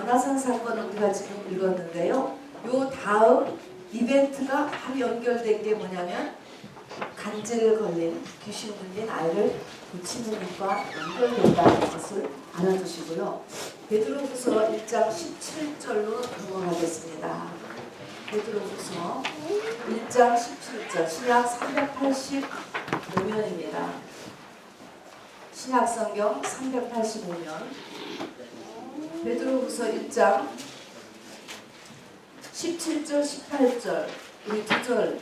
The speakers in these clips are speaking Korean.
변화산 사건을 우리가 지금 읽었는데요. 요 다음 이벤트가 바로 연결된 게 뭐냐면 간질 걸린 귀신 들린 아이를 고치는 일과 연결된다는 것을 알아두시고요. 베드로후서 1장 17절로 넘어가겠습니다. 베드로후서 1장 17절 신약 385면입니다. 신약성경 385면 베드로후서 1장 17절 18절 우리 두 절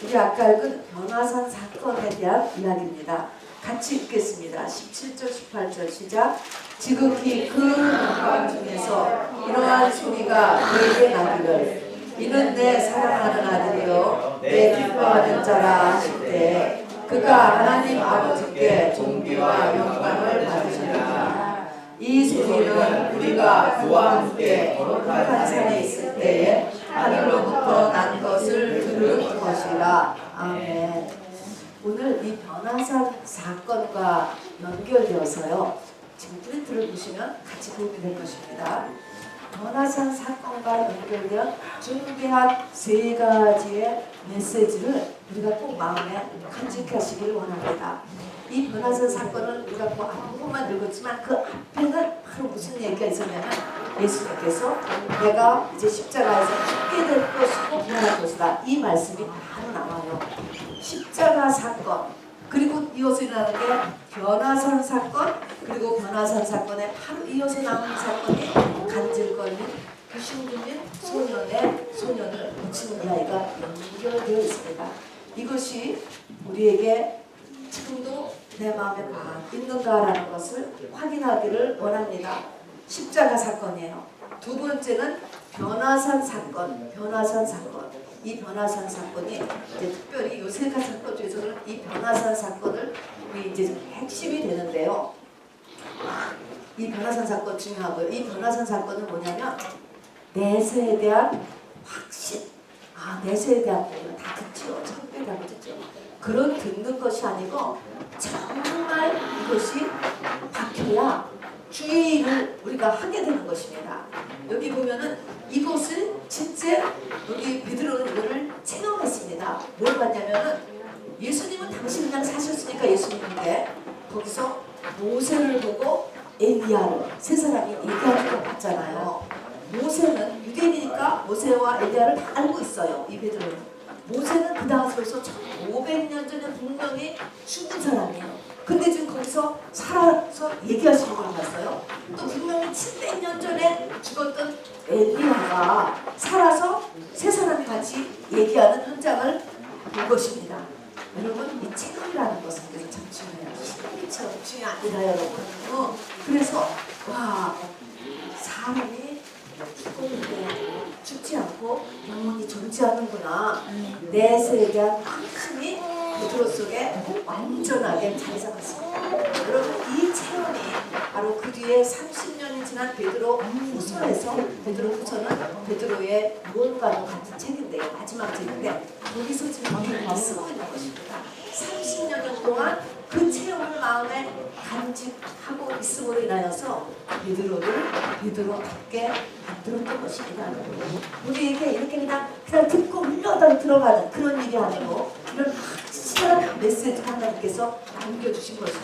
우리 아까 읽은 변화산 사건에 대한 이야기입니다. 같이 읽겠습니다. 17절 18절 시작. 지극히 그 영광 중에서 이러한 소리가 내게 나기를 이는 내 사랑하는 아들이요 내 기뻐하는 자라 하실 때 그가 하나님 아버지께 존귀와 영광을 받으시리라. 이 소리는 우리가 그와 함께 거룩한 산에 있을 때에 하늘로부터 난 것을 들은 것이라. 아멘. 오늘 이 변화산 사건과 연결되어서요. 지금 프린트를 보시면 같이 도움이 될 것입니다. 변화산 사건과 연결된 중대한 세 가지의 메시지를 우리가 꼭 마음에 간직하시기를 원합니다. 이 변화산 사건은 우리가 그 앞부분만 읽었지만 그 앞에는 바로 무슨 얘기가 있었냐면 예수님께서 내가 이제 십자가에서 죽게 될 것이고 부활할 것이다. 이 말씀이 바로 나와요. 십자가 사건 그리고 이어서 일어나는 게 변화산 사건 그리고 변화산 사건에 바로 이어서 나오는 사건이 간질 걸린 귀신 들린 소년을 고치는 이야기가 연결되어 있습니다. 이것이 우리에게 지금도 내 마음에 있는가라는 것을 확인하기를 원합니다. 십자가 사건이에요. 두 번째는 변화산 사건. 이 변화산 사건이 이제 특별히 이 세 가지 사건 중에서는 이 변화산 사건을 우리 이제 핵심이 되는데요. 이 변화산 사건 중요하고요. 이 변화산 사건은 뭐냐면 내세에 대한 확신. 내세에 대한 부분 다 듣죠. 천국에 대한 거 듣죠. 그런 듣는 것이 아니고 정말 이것이 박혀야 주의 일을 우리가 하게 되는 것입니다. 여기 보면은 이것을 진짜 여기 베드로는 이거를 체험했습니다. 뭘 봤냐면은 예수님은 당신 그냥 사셨으니까 예수님인데 거기서 모세를 보고 엘리야를 세 사람이 얘기하는 걸 봤잖아요. 모세는 유대인이니까 모세와 엘리야를 다 알고 있어요. 이 베드로는. 모세는 그 당시로서 1500년 전에 분명히 죽은 사람이에요. 근데 지금 거기서 살아서 얘기하시는 걸 봤어요. 또 분명히 700년 전에 죽었던 엘리야가 살아서 세 사람이 같이 얘기하는 현장을 본 것입니다. 여러분 이 체험이라는 것은 그래서 참 중요해요. 체험 중요합니다 여러분. 그래서 와 사람이 죽었는데 죽지 않고 영원히 존재하는구나. 내세에 대한 확신이 베드로 속에 완전하게 자리 잡았습니다. 여러분 이 체험이 바로 그 뒤에 30년이 지난 베드로 후서에서 베드로 후서는 베드로의 무언가로 같은 책인데요. 마지막 책인데 거기서 지금 이렇게 쓰고 있는 것입니다. 30년 동안 그 체험을 마음에 간직하고 있음으로 인하여서 베드로를 베드로답게 만들었던 것입니다. 우리에게 이렇게 그냥 듣고 흘러다 들어가는 그런 일이 아니고 이런 확실한 메시지 하나님께서 남겨주신 것이죠.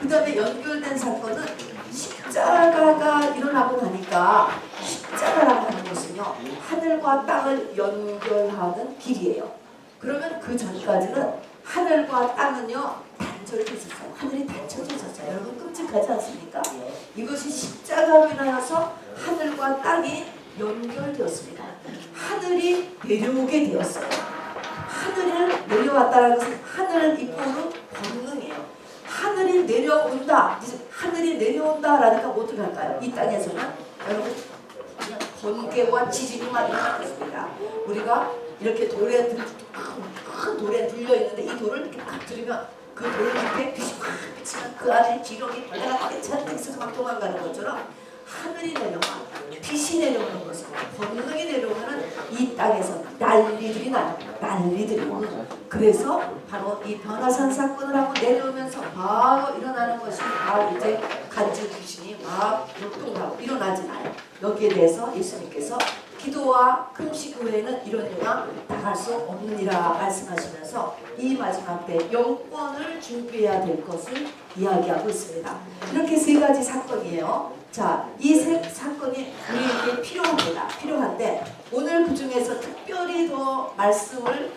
그 다음에 연결된 사건은 십자가가 일어나고 나니까 십자가라고 하는 것은요 하늘과 땅을 연결하는 길이에요. 그러면 그 전까지는 하늘과 땅은요 단절돼 있었어요. 하늘이 닫혀져 있었어요. 여러분 끔찍하지 않습니까? 이것이 십자가로 인하여서 하늘과 땅이 연결되었습니다. 하늘이 내려오게 되었어요. 하늘을 내려왔다는 것은 하늘 이꼬르 권능이에요. 하늘이 내려온다. 하늘이 내려온다라니까 뭐 어떻게 할까요? 이 땅에서는 여러분 그냥 번개와 지진이만 일어났습니다. 우리가 이렇게 큰 돌에 눌려 있는데 이 돌을 이렇게 막 들으면 그 돌 밑에 빛이 확 비치면 그 안에 지렁이 벌레가 꽉 잔뜩 있어서 막 도망가는 것처럼 하늘이 내려와 빛이 내려오는 것은 권능이 내려오면 이 땅에서 난리들이 나요. 난리들이. 그래서 바로 이 변화산 사건을 하고 내려오면서 바로 일어나는 것이 바로 이제 간질 귀신이 막 역동하고 일어나지 않아요. 여기에 대해서 예수님께서 기도와 금식 외에는 이런 데가 나갈 수 없느니라 말씀하시면서 이 마지막 때 영권을 준비해야 될 것을 이야기하고 있습니다. 이렇게 세 가지 사건이에요. 자, 이 세 사건이 우리에게 필요합니다. 필요한데 오늘 그 중에서 특별히 더 말씀을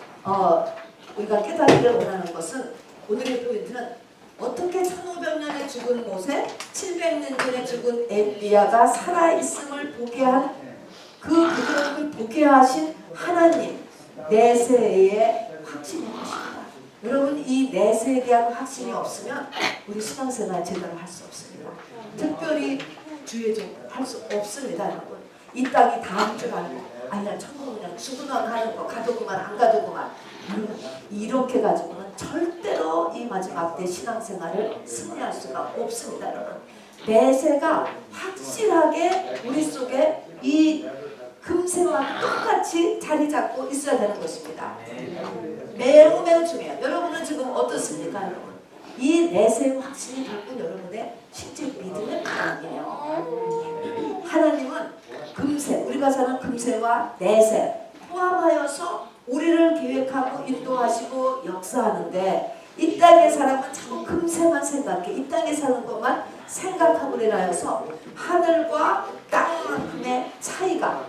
우리가 깨닫기를 원하는 것은 오늘의 포인트는 어떻게 1500년에 죽은 모세, 700년 전에 죽은 엘리야가 살아있음을 보게 한 그 그들을 보게 하신 하나님 내세의 확신인 것입니다. 여러분 이 내세에 대한 확신이 없으면 우리 신앙생활 제대로 할 수 없습니다. 특별히 주의 좀 할 수 없습니다. 여러분 이 땅이 다음 줄 알고 아니야 천국 그냥 죽으면 하는 거 가도구만 안 가도구만 이렇게 가지고는 절대로 이 마지막 때 신앙생활을 승리할 수가 없습니다. 여러분 내세가 확실하게 우리 속에 이 금세와 똑같이 자리 잡고 있어야 되는 것입니다. 매우 매우 중요해요. 여러분은 지금 어떻습니까? 여러분 이 내세의 확신이 결국 여러분의 실제 믿음의 반응이에요. 하나님은 금세 우리가 사는 금세와 내세 포함하여서 우리를 계획하고 인도하시고 역사하는데 이 땅의 사람은 자꾸 금세만 생각해. 이 땅에 사는 것만 생각하고 인하여서 하늘과 땅만큼의 차이가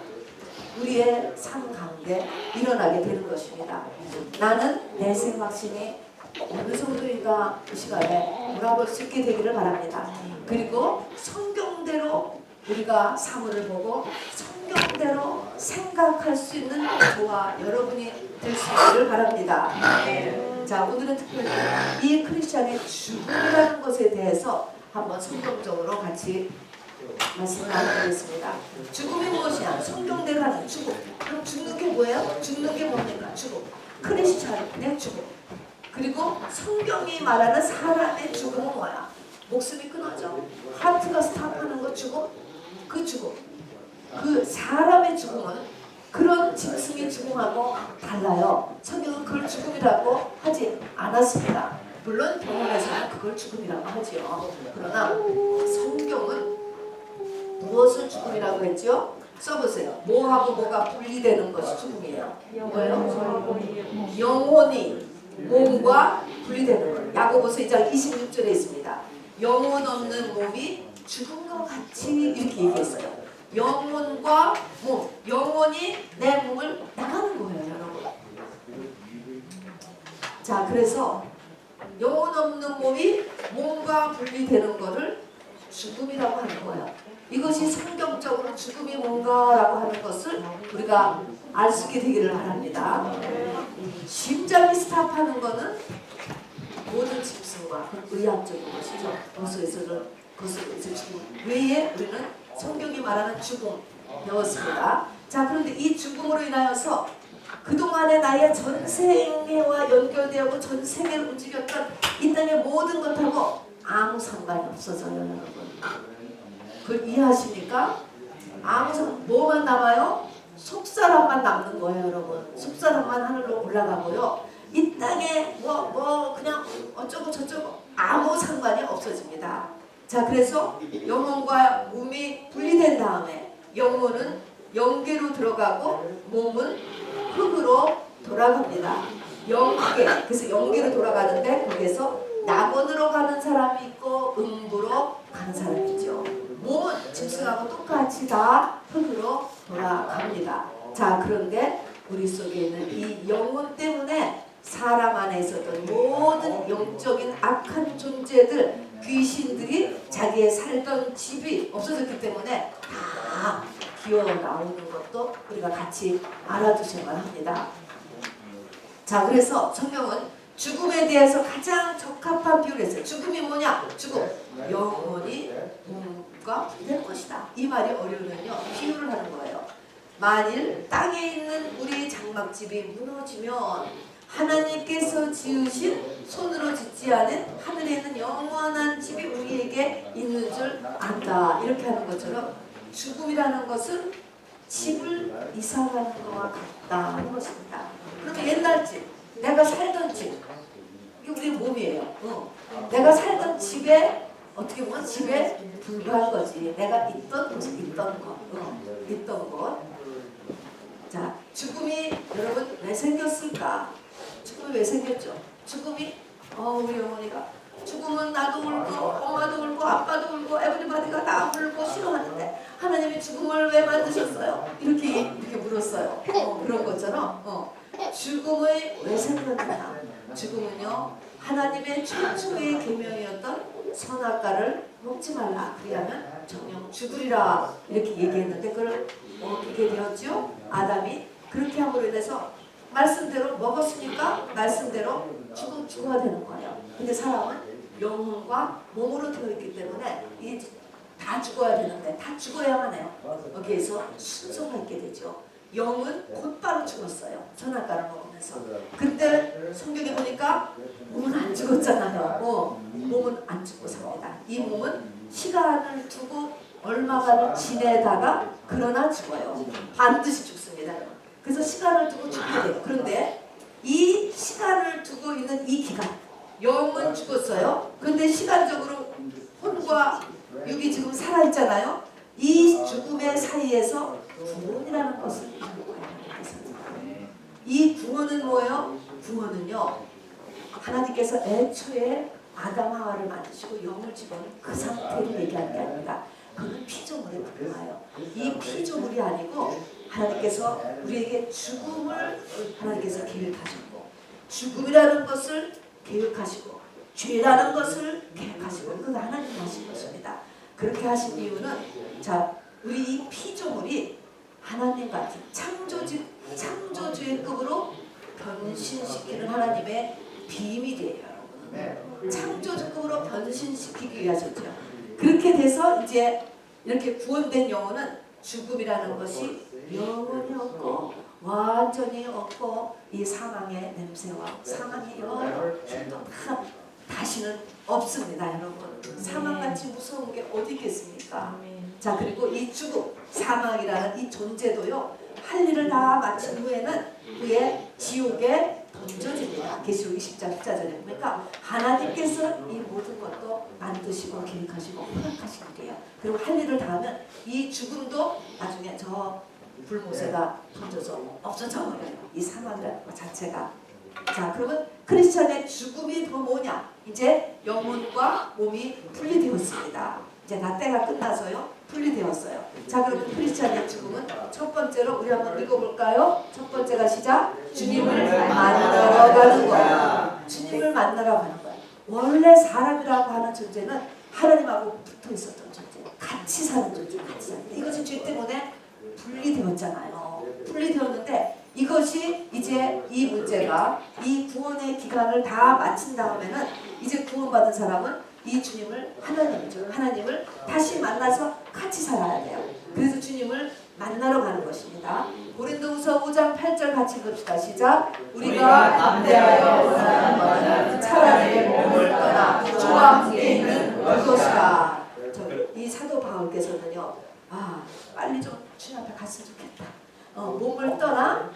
우리의 삶 가운데 일어나게 되는 것입니다. 나는 내세 확신이 어느 정도인가 그 시간에 돌아볼 수 있게 되기를 바랍니다. 그리고 성경대로 우리가 사물을 보고 성경대로 생각할 수 있는 저와 여러분이 될 수 있기를 바랍니다. 자, 오늘은 특별히 이 크리스찬의 죽음이라는 것에 대해서 한번 성경적으로 같이 말씀을 나누겠습니다. 죽음이 무엇이냐? 성경대로 하는 죽음. 그럼 죽는 게 뭐예요? 죽는 게 뭡니까? 죽음. 크리스찬의 죽음. 그리고 성경이 말하는 사람의 죽음은 뭐야? 목숨이 끊어져. 하트가 스탑하는 거 죽음? 그 죽음. 그 사람의 죽음은 그런 짐승의 죽음하고 달라요. 성경은 그걸 죽음이라고 하지 않았습니다. 물론 병원에서는 그걸 죽음이라고 하지요. 그러나 성경은 무엇을 죽음이라고 했죠? 써보세요. 뭐하고 뭐가 분리되는 것이 죽음이에요. 뭐예요? 영혼이 몸과 분리되는 것. 야고보서 2장 26절에 있습니다. 영혼 없는 몸이 죽음과 같이 이렇게 얘기했어요. 영혼과 몸, 영혼이 내 몸을 나가는 거예요, 여러분. 자, 그래서 영혼 없는 몸이 몸과 분리되는 것을 죽음이라고 하는 거예요. 이것이 성경적으로 죽음이 뭔가라고 하는 것을 우리가 알 수 있게 되기를 바랍니다. 심장이 스탑하는 것은 모든 짐승과 의학적인 것이죠. 거기서 죽음 외에 우리는 성경이 말하는 죽음 배웠습니다. 자, 그런데 이 죽음으로 인하여서 그동안의 나의 전생애와 연결되고 전생애를 움직였던 이 땅의 모든 것하고 아무 상관이 없어져요, 여러분. 그걸 이해하십니까? 뭐만 남아요? 속사람만 남는 거예요, 여러분. 속사람만 하늘로 올라가고요. 이 땅에 그냥 어쩌고 저쩌고 아무 상관이 없어집니다. 자, 그래서 영혼과 몸이 분리된 다음에 영혼은 영계로 들어가고 몸은 흙으로 돌아갑니다. 그래서 영계로 돌아가는데 거기에서 낙원으로 가는 사람이 있고 음부로 가는 사람이 있죠. 몸은 짐승하고 똑같이 다 흙으로 돌아갑니다. 자, 그런데 우리 속에 있는 이 영혼 때문에 사람 안에 있었던 모든 영적인 악한 존재들, 귀신들이 자기의 살던 집이 없어졌기 때문에 다 기어 나오는 것도 우리가 같이 알아두셔야만 합니다. 자, 그래서 성경은 죽음에 대해서 가장 적합한 비유를 했어요. 죽음이 뭐냐? 죽음. 영혼이 몸과 분리될 것이다. 이 말이 어려우면요, 비유를 하는 거예요. 만일 땅에 있는 우리 장막집이 무너지면 하나님께서 지으신 손으로 짓지 않은 하늘에 있는 영원한 집이 우리에게 있는 줄 안다. 이렇게 하는 것처럼 죽음이라는 것은 집을 이사가는 것과 같다 하는 것입니다. 그러면 옛날 집, 내가 살던 집, 이게 우리 몸이에요. 내가 살던 집에 어떻게 보면 집에 불과한 거지. 내가 있던 것. 자, 죽음이 여러분 왜 생겼을까? 죽음이 왜 생겼죠? 죽음이 우리 어머니가 죽음은 나도 울고 엄마도 울고 아빠도 울고 에브리바디가 다 울고 싫어하는데 하나님이 죽음을 왜 만드셨어요? 이렇게 물었어요. 그런 것처럼 죽음이 왜 생겼느냐? 죽음은요 하나님의 최초의 계명이었던 선악과를 먹지 말라. 그리하면 정녕 죽으리라 이렇게 얘기했는데 그걸 어떻게 되었죠? 아담이 그렇게 함으로 인해서 말씀대로 먹었으니까 말씀대로 죽어야 되는 거예요. 근데 사람은 영혼과 몸으로 되어 있기 때문에 이게 다 죽어야 되는데 다 죽어야만 해요. 여기에서 순서가 있게 되죠. 영은 곧바로 죽었어요. 선악과를 먹으면서. 근데 성경에 보니까 몸은 안 죽었잖아요. 몸은 안 죽고 삽니다. 이 몸은 시간을 두고 얼마간을 지내다가 그러나 죽어요. 반드시 죽습니다. 그래서 시간을 두고 죽게 돼요. 그런데 이 시간을 두고 있는 이 기간, 영은 죽었어요. 그런데 시간적으로 혼과 육이 지금 살아있잖아요. 이 죽음의 사이에서 구원이라는 것을 이루어야 합니다. 이 구원은 뭐예요? 구원은요 하나님께서 애초에 아담 하와를 만드시고 영을 집어넣은 그 상태를 얘기하는 게 아니라 그는 피조물에 불과해요. 이 피조물이 아니고 하나님께서 우리에게 죽음을 하나님께서 계획하셨고 죽음이라는 것을 계획하시고 죄라는 것을 계획하시고 그거 하나님 하신 것입니다. 그렇게 하신 이유는 자 우리 이 피조물이 하나님 같은 창조주의 급으로 변신시키는 하나님의 비밀이에요. 여러분. 창조주급으로 변신시키기 위하셨죠. 그렇게 돼서 이제 이렇게 구원된 영혼은 죽음이라는 것이 영원히 없고 완전히 없고 이 사망의 냄새와 사망의 영혼도 다 다시는 없습니다. 여러분 사망같이 무서운 게 어디 있겠습니까? 자 그리고 이 죽음 사망이라는 이 존재도요 할 일을 다 마친 후에는 그의 지옥에 던져집니다. 계시록 20장 14절에 보니까 하나님께서 이 모든 것도 만드시고 계획하시고 허락하신 일이에요. 그리고 할 일을 다 하면 이 죽음도 나중에 저 불못에다 던져서 없어져 버려요. 이 사망이라는 것 자체가. 자 그러면 크리스천의 죽음이 더 뭐냐? 이제 영혼과 몸이 분리되었습니다. 이제 나 때가 끝나서요 분리되었어요. 자 그러면 크리스천의 죽음은 첫 번째로 우리 한번 읽어볼까요? 첫 번째가 시작. 주님을 만나러 가는 거야. 주님을 만나러 가는 거야. 원래 사람이라고 하는 존재는 하나님하고 붙어 있었던 존재, 같이 사는 존재, 같이 사는. 이것이 죄 때문에 분리되었잖아요. 분리되었는데 이것이 이제 이 문제가 이 구원의 기간을 다 마친 다음에는 이제 구원받은 사람은 이 주님을 하나님이죠. 하나님을 다시 만나서 같이 살아야 돼요. 그래서 주님을 만나러 가는 것입니다. 고린도후서 5장 8절 같이 읽읍시다. 시작. 우리가 담대하여 원하는 것은 차라리 몸을 떠나 주와 함께 있는 그것이다. 이 사도 바울께서는요. 빨리 좀 주님 앞에 갔으면 좋겠다. 몸을 떠나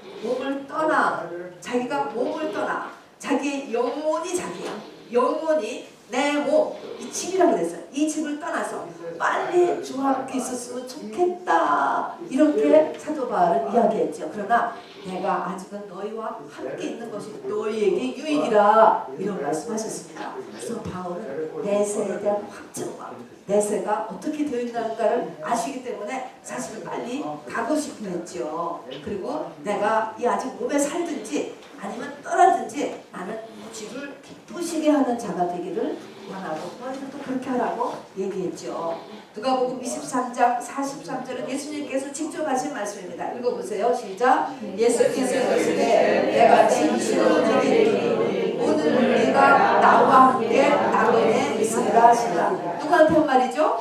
자기가 몸을 떠나 자기 영혼이 자기야. 영혼이 내 몸, 이 집이라고 그랬어요. 이 집을 떠나서 빨리 주와 함께 있었으면 좋겠다. 이렇게 사도 바울은 이야기했죠. 그러나 내가 아직은 너희와 함께 있는 것이 너희에게 유익이라 이런 말씀하셨습니다. 그래서 바울은 내세에 대한 확증과 내세가 어떻게 되어 있는가를 아시기 때문에 사실은 빨리 가고 싶어 했죠. 그리고 내가 이 아직 몸에 살든지 아니면 떠나든지 나는 주를 기쁘시게 하는 자가 되기를 원하고 너희들도 그렇게 하라고 얘기했죠. 누가복음 23장 43절은 예수님께서 직접 하신 말씀입니다. 읽어보세요. 시작. 예수께서 이르시되 내가 진실로 너희에게 이르노니 오늘 네가 나와 함께 낙원에 있으리라 하시라. 누구한테 한 말이죠?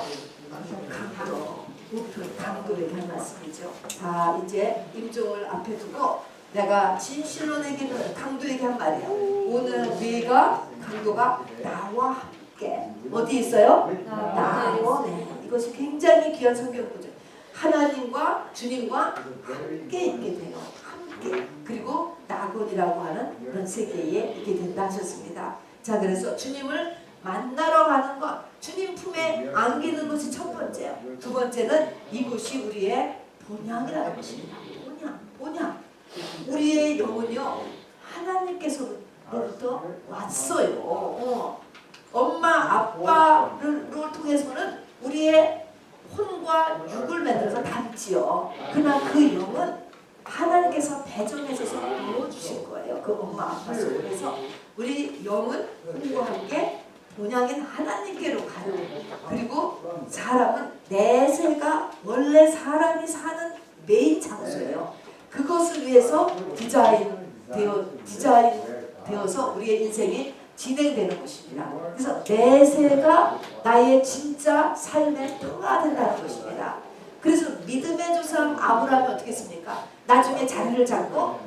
강도에게 한 말씀이죠. 자 이제 임종을 앞에 두고 내가 진실로 내게 강도에게 한 말이야. 오늘 네가 강도가 나와 함께 어디 있어요? 낙원에. 이것이 굉장히 귀한 성경 구절. 하나님과 주님과 함께 있게 돼요. 함께. 그리고 낙원이라고 하는 그런 세계에 있게 된다 하셨습니다. 자, 그래서 주님을 만나러 가는 것, 주님 품에 안기는 것이 첫 번째요. 두 번째는 이곳이 우리의 본향이라는 것입니다. 본향. 우리의 영은요, 하나님께서로부터 왔어요. 엄마, 아빠를 통해서는 우리의 혼과 육을 만들어서 닮지요. 그러나 그 영은 하나님께서 배정해서 넣어주신 거예요. 그 엄마, 아빠 속에서 우리 영은 혼과 함께 본향인 하나님께로 가요. 그리고 사람은 내세가 원래 사람이 사는 메인 장소예요. 그것을 위해서 디자인되어서 우리의 인생이 진행되는 것입니다. 그래서 내세가 나의 진짜 삶의 터가 된다는 것입니다. 그래서 믿음의 조상 아브라함이 어떻게 했습니까? 나중에 자리를 잡고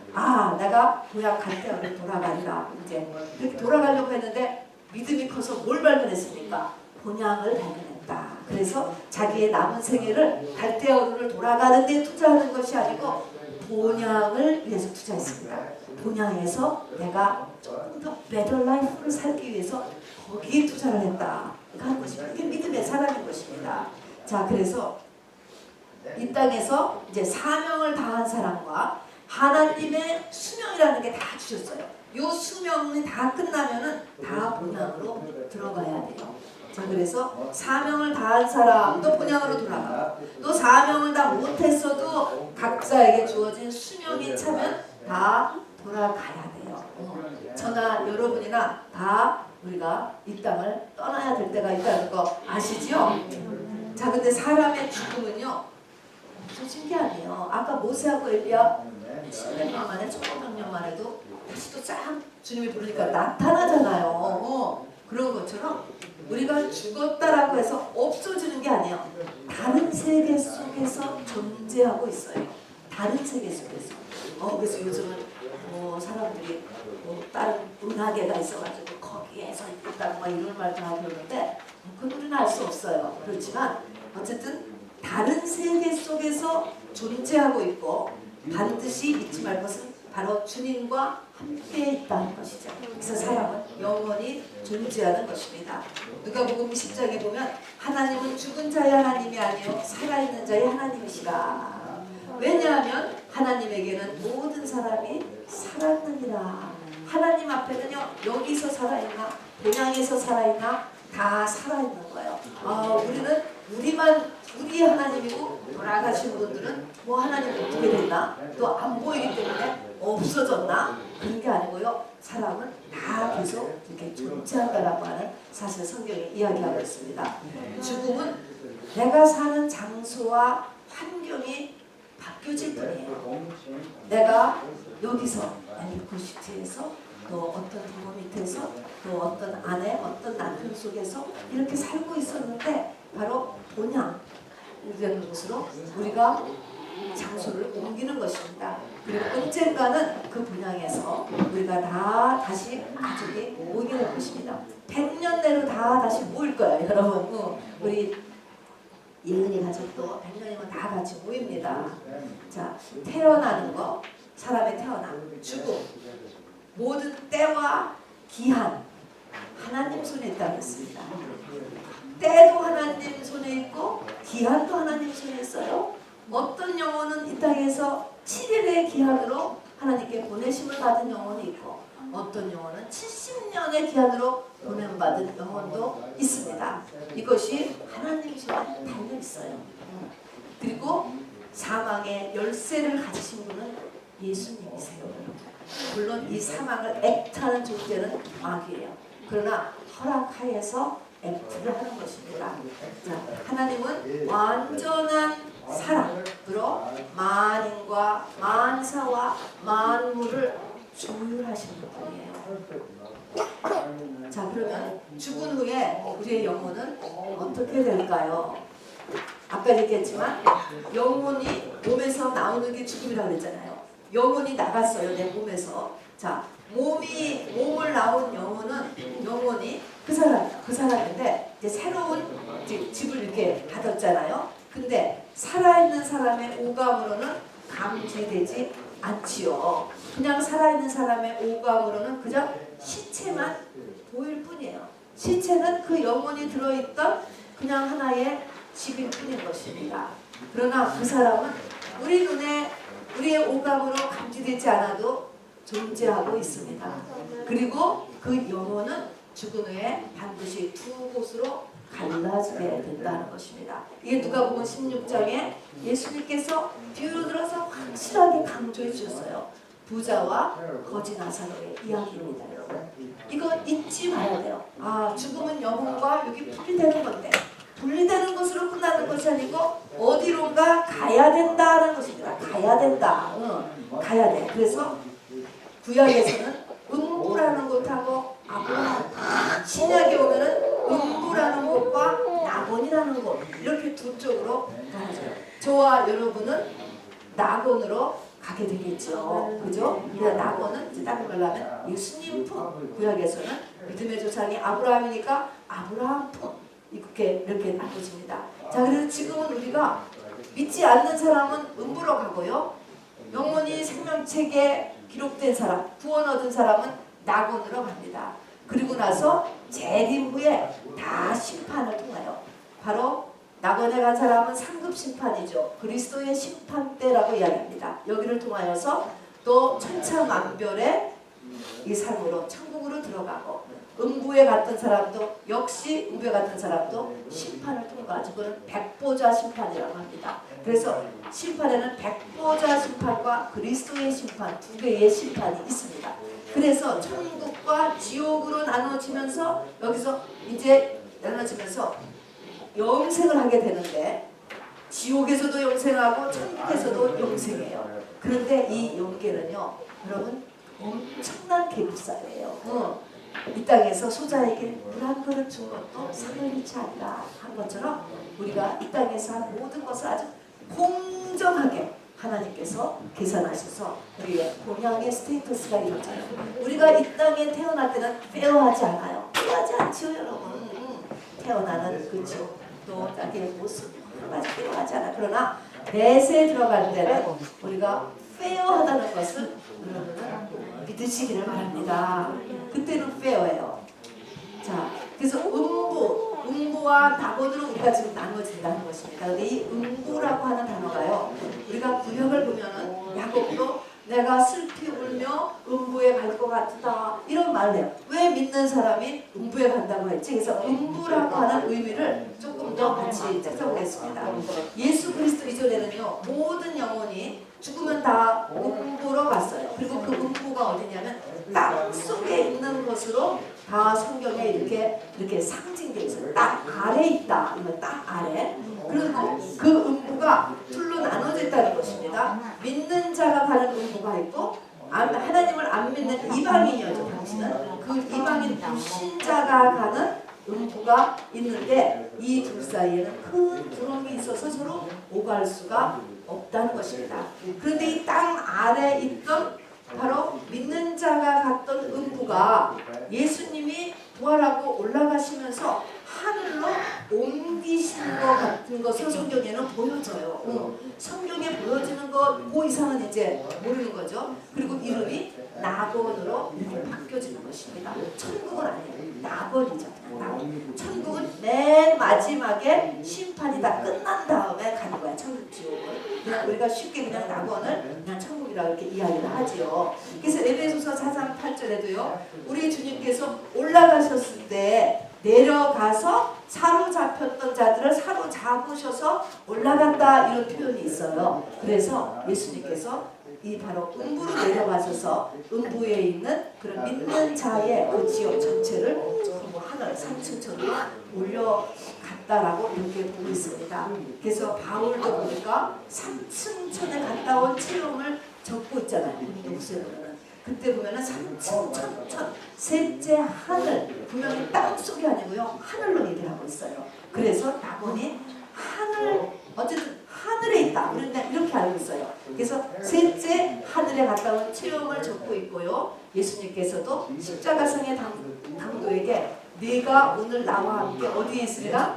내가 고향 갈대아로 돌아간다. 이제 그렇게 돌아가려고 했는데 믿음이 커서 뭘 발견했습니까? 본향을 발견했다. 그래서 자기의 남은 생애를 갈대아로 돌아가는 데 투자하는 것이 아니고 본향을 위해서 투자했습니다. 본향에서 내가 조금 더 better life를 살기 위해서 거기에 투자를 했다. 하는 것입니다. 이게 믿음의 사람인 것입니다. 자, 그래서 이 땅에서 이제 사명을 다한 사람과 하나님의 수명이라는 게 다 주셨어요. 이 수명이 다 끝나면은 다 본향으로 들어가야 돼요. 자, 그래서 사명을 다한 사람도 본향으로 돌아가고 또 사명을 다 못했어도 각자에게 주어진 수명이 차면 다 돌아가야 돼요. 저나 여러분이나 다 우리가 이 땅을 떠나야 될 때가 있다는 거 아시죠? 자, 근데 사람의 죽음은요 무슨 신기하네요. 아까 모세하고 엘리야 700년 만에 1500년 만에도 다시 또 쫙 주님이 부르니까 나타나잖아요. 그런 것처럼 우리가 죽었다라고 해서 없어지는 게 아니에요. 다른 세계 속에서 존재하고 있어요. 다른 세계 속에서. 그래서 요즘은 사람들이 다른 은하계가 있어가지고 거기에서 있다고 막 이런 말도 하고 그러는데 그건 우리는 알 수 없어요. 그렇지만 어쨌든 다른 세계 속에서 존재하고 있고 반드시 잊지 말 것은 바로 주님과 함께 있다는 것이죠. 그래서 사람은 영원히 존재하는 것입니다. 누가복음 10장에 보면 하나님은 죽은 자의 하나님이 아니요 살아있는 자의 하나님이시라. 왜냐하면 하나님에게는 모든 사람이 살았느니라. 하나님 앞에는요 여기서 살아있나 본향에서 살아있나 다 살아있는 거예요. 우리는 우리 하나님이고 돌아가신 분들은 하나님 어떻게 됐나 또 안 보이기 때문에 없어졌나 그런 게 아니고요. 사람은 다 계속 이렇게 존재한다라고 하는 사실 성경이 이야기하고 있습니다. 죽음은 내가 사는 장소와 환경이 바뀌어질 뿐이에요. 내가 여기서 엘리코시티에서 또 어떤 부모 밑에서 또 어떤 아내, 어떤 남편 속에서 이렇게 살고 있었는데 바로 본향이라는 곳으로 우리가 장소를 옮기는 것입니다. 그리고 언젠가는 그 본향에서 우리가 다 다시 가족이 모이게 될 것입니다. 100년 내로 다 다시 모일 거예요, 여러분. 우리 예은이 가족도 100년이면 다 같이 모입니다. 자, 태어나는 거, 사람의 태어남, 죽음, 모든 때와 기한 하나님 손에 있다고 했습니다. 때도 하나님 손에 있고 기한도 하나님 손에 있어요. 어떤 영혼은 이 땅에서 7일의 기한으로 하나님께 보내심을 받은 영혼이 있고 어떤 영혼은 70년의 기한으로 보냄받은 영혼도 있습니다. 이것이 하나님 손에 달려 있어요. 그리고 사망의 열쇠를 가지신 분은 예수님이세요. 물론 이 사망을 액트하는 존재는 마귀예요. 그러나 허락하에서 액트를 하는 것입니다. 자, 하나님은 완전한 사랑으로 만인과 만사와 만물을 조율하시는 분이에요. 자, 그러면 죽은 후에 우리의 영혼은 어떻게 될까요? 아까 얘기했지만 영혼이 몸에서 나오는 게 죽음이라고 그랬잖아요. 영혼이 나갔어요, 내 몸에서. 자, 몸을 나온 영혼이 그 사람인데 이제 새로운 집을 이렇게 받았잖아요. 근데 살아있는 사람의 오감으로는 감지되지 않지요. 그냥 살아있는 사람의 오감으로는 그저 시체만 보일 뿐이에요. 시체는 그 영혼이 들어있던 그냥 하나의 집일 뿐인 것입니다. 그러나 그 사람은 우리 눈에 우리의 오감으로 감지되지 않아도 존재하고 있습니다. 그리고 그 영혼은 죽은 후에 반드시 두 곳으로 갈라지게 된다는 것입니다. 이게 누가복음 16장에 예수님께서 비유를 들어서 확실하게 강조해 주셨어요. 부자와 거지 나사로의 이야기입니다, 여러분. 이거 잊지 말아야 돼요. 아, 죽음은 영혼과 여기 분리되는 건데, 분리되는 것으로 끝나는 것이 아니고 어디론가 가야 된다는 것입니다. 가야 된다. 가야 돼. 그래서 구약에서는 음부라는 곳하고 아브라함, 신약에 오면은 음부라는 곳과 낙원이라는 곳, 이렇게 두 쪽으로 나눠져요. 저와 여러분은 낙원으로 가게 되겠죠. 그죠? 낙원은 이제 다른 말로 하면 예수님 품, 구약에서는 믿음의 조상이 아브라함이니까 아브라함 품, 이렇게 나눠집니다. 자, 그래서 지금은 우리가 믿지 않는 사람은 음부로 가고요, 영원히 생명책에 기록된 사람, 구원 얻은 사람은 낙원으로 갑니다. 그리고 나서 재림 후에 다 심판을 통하여, 바로 낙원에 간 사람은 상급 심판이죠. 그리스도의 심판대라고 이야기합니다. 여기를 통하여서 또 천차만별의 이 삶으로 천국으로 들어가고, 음부에 갔던 사람도 역시 음부에 갔던 사람도 심판을 통과하죠. 그건 백보자 심판이라고 합니다. 그래서 심판에는 백보자 심판과 그리스도의 심판, 두 개의 심판이 있습니다. 그래서 천국과 지옥으로 나눠지면서, 여기서 이제 나눠지면서 영생을 하게 되는데, 지옥에서도 영생하고 천국에서도 영생해요. 그런데 이 영계는요, 여러분, 엄청난 계급사예요. 이 땅에서 소자에게 물 한 그릇 준 것도 상을 잃지 않으라 한 것처럼, 우리가 이 땅에서 한 모든 것을 아주 공정하게 하나님께서 계산하셔서 우리의 본향의 스테이터스가 이루어져요. 우리가 이 땅에 태어날 때는 페어하지 않아요. 페어하지 않지요, 여러분. 태어나는 그 지옥도 자기의 모습 하나도 페어하지 않아. 그러나 넷에 들어갈 때는 우리가 페어하다는 것을 여러분은 믿으시기를 바랍니다. 그때는 페어예요. 자, 그래서 음부와 낙원으로 우리가 지금 나눠진다는 것입니다. 근데 이 음부라고 하는 단어가요, 우리가 구약을 보면은 야곱도 내가 슬피 울며 음부에 갈 것 같다, 이런 말을 해요. 왜 믿는 사람이 음부에 간다고 했지? 그래서 음부라고 하는 의미를 조금 더 같이 찾아보겠습니다. 예수 그리스도 이전에는요, 모든 영혼이 죽으면 다 음부로 갔어요. 그리고 그 음부가 어디냐면 땅 속에 있는 것으로 다 성경에 이렇게 상징되어 있어요. 땅 아래 있다. 이건 땅 아래. 그리고 그 음부가 둘로 나눠져 있다는 것입니다. 믿는 자가 가는 음부가 있고, 하나님을 안 믿는 이방인이었죠, 당신은. 그 이방인 불신자가 가는 음부가 있는데, 이 둘 사이에는 큰 구멍이 있어서 서로 오갈 수가 없다는 것입니다. 그런데 이 땅 아래 있던 바로 믿는 자가 갔던 음부가 예수님이 부활하고 올라가시면서 하늘로 옮기신 것 같은 것을 성경에는 보여져요. 성경에 보여지는 것, 그 이상은 이제 모르는 거죠. 그리고 이름이 낙원으로 이렇게 바뀌어지는 것입니다. 천국은 아니에요. 낙원이죠. 낙원. 천국은 맨 마지막에 심판이 다 끝난 다음에 가는 거야. 천국 지옥을. 그냥 우리가 쉽게 그냥 낙원을 그냥 천국이라고 이렇게 이야기를 하지요. 그래서 에베소서 4장 8절에도요, 우리 주님께서 올라가셨을 때 내려가서 사로잡혔던 자들을 사로잡으셔서 올라간다, 이런 표현이 있어요. 그래서 예수님께서 이 바로 음부로 내려가셔서 음부에 있는 그런 믿는 자의 그 지역 전체를 전부 하늘 산층천으로 올려갔다라고 이렇게 보고 있습니다. 그래서 바울도 보니까 산층천에 갔다 온 체험을 적고 있잖아요. 녹수에 보면은. 그때 보면은 산층, 천천, 셋째 하늘, 분명히 땅 속이 아니고요, 하늘로 얘기를 하고 있어요. 그래서 낙원이 하늘, 어쨌든 하늘에 있다, 우리는 이렇게 알고 있어요. 그래서 셋째 하늘에 갔다 온 체험을 적고 있고요, 예수님께서도 십자가상의 당도에게 네가 오늘 나와 함께 어디에 있으리라?